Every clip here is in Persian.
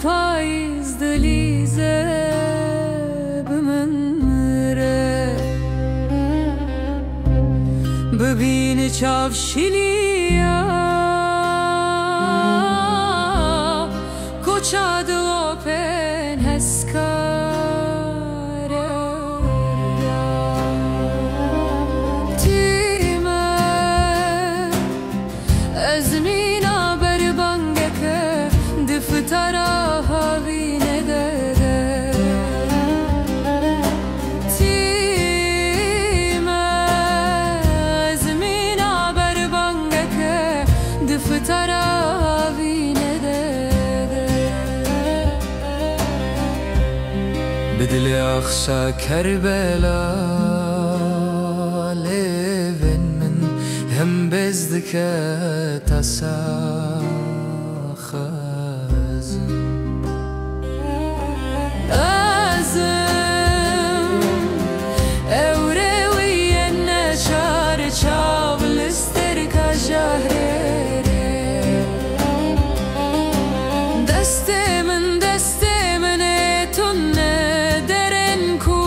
پاییز دلیزه بمنره ببین چاوشیلیا کچا دلوپن هسکاره تیمه ازمینا بربانگه که دفترا هاوینه ده تیمه ازمینا بربانگه که دفترا هاوینه ده بدل اخشا کربلا ليفن من هم بزدك تساخز أزم أوروي النشار شاول استرك جهري دستي من اتون درنكو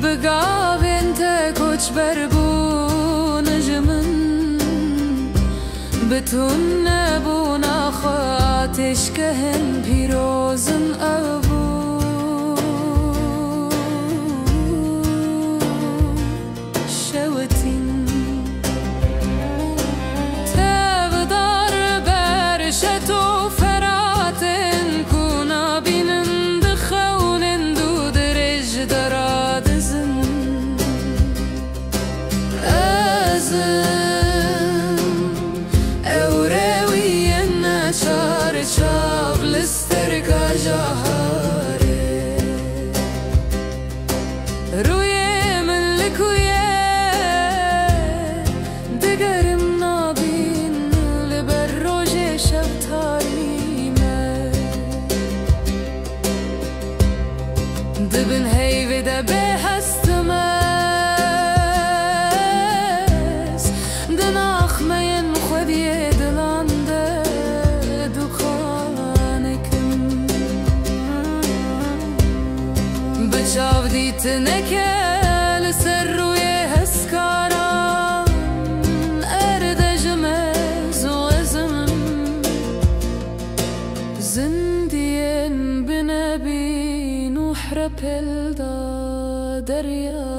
بقاب انت كوش بربون جمن بتون نبون آخاتش كهن پیروزن ابو شوتين تبدار برشتو فراتن كونا بينن دخونن دو درج درادزن شاب لستركا جهاري روي من لكوية دقرم نابين لبروجي شبتاري ما دبن هيفي دا بهستماس دناخ ما ينخذي دلانده بجاوديت نكال سروي هسكاران أردج مز وزمن زندين بنبي نوح ربل دا دريا